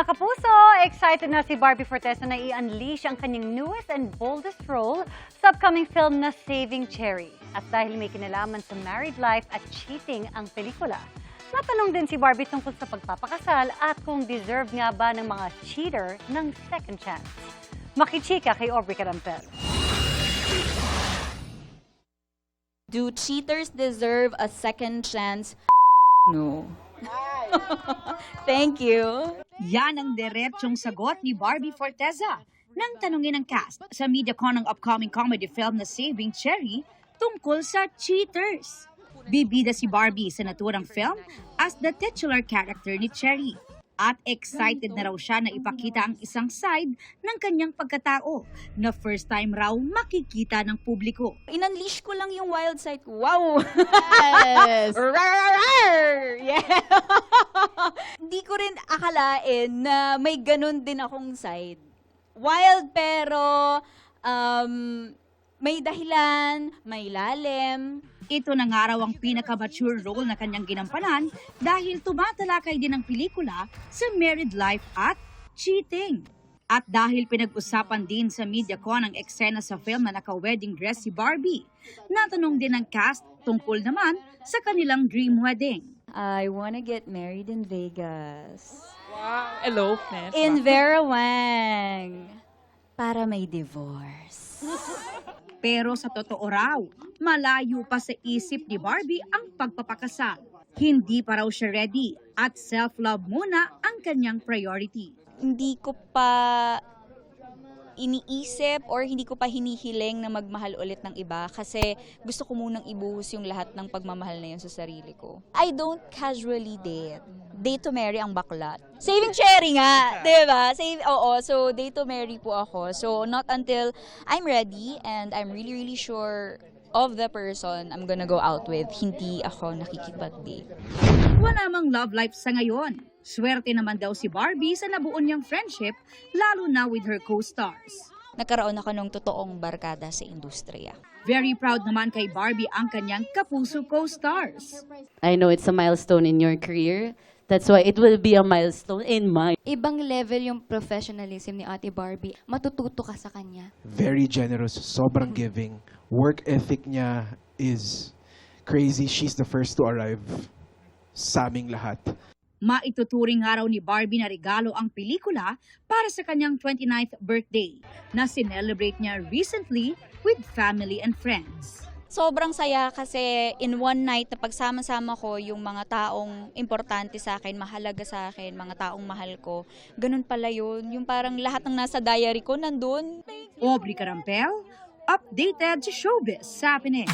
Mga kapuso, excited na si Barbie Fortesa na i-unleash ang kanyang newest and boldest role sa upcoming film na Saving Cherry. At dahil may kinalaman sa married life at cheating ang pelikula, natanong din si Barbie tungkol sa pagpapakasal at kung deserve nga ba ng mga cheater ng second chance. Makichika kay Aubrey Carampel. Do cheaters deserve a second chance? No. Thank you. Yan ang diretsyong sagot ni Barbie Fortesa nang tanungin ng cast sa MediaCon ng upcoming comedy film na Saving Cherry tungkol sa cheaters. Bibida si Barbie sa naturang film as the titular character ni Cherry. At excited na raw siya na ipakita ang isang side ng kanyang pagkatao na first time raw makikita ng publiko. In-unleash ko lang yung wild side ko. Wow! Yes! Yeah! Hindi ko rin akalain na may ganun din akong side. Wild pero may dahilan, may lalim. Ito na nga raw ang pinaka-mature role na kanyang ginampanan dahil tumatalakay din ang pelikula sa married life at cheating. At dahil pinag-usapan din sa MediaCon ang eksena sa film na naka-wedding dress si Barbie, natanong din ng cast tungkol naman sa kanilang dream wedding. I wanna get married in Vegas. Wow! Elopement. In Vera Wang. Para may divorce. Pero sa totoo raw, malayo pa sa isip ni Barbie ang pagpapakasal. Hindi pa raw siya ready at self-love muna ang kanyang priority. Hindi ko pa iniisip or hindi ko pa hinihiling na magmahal ulit ng iba kasi gusto ko munang ibuhos yung lahat ng pagmamahal na yun sa sarili ko. I don't casually date. Date to marry ang baklat. Saving Cherry nga, diba? So date to marry po ako. So not until I'm ready and I'm really sure of the person I'm gonna go out with, hindi ako nakikipag-date. Wala mang love life sa ngayon. Swerte naman daw si Barbie sa nabuo niyang friendship, lalo na with her co-stars. Nagkaroon ako ng totoong barkada sa industriya. Very proud naman kay Barbie ang kanyang kapuso co-stars. I know it's a milestone in your career. That's why it will be a milestone in mine. Ibang level yung professionalism ni Ate Barbie. Matututo ka sa kanya. Very generous, sobrang giving. Work ethic niya is crazy. She's the first to arrive sa aming lahat. Maituturing nga raw ni Barbie na regalo ang pelikula para sa kanyang 29th birthday na sinelebrate niya recently with family and friends. Sobrang saya kasi in one night na pagsama-sama ko yung mga taong importante sa akin, mahalaga sa akin, mga taong mahal ko. Ganun pala yun. Yung parang lahat ng nasa diary ko nandun. Aubrey Carampel, updated sa showbiz sa Pine.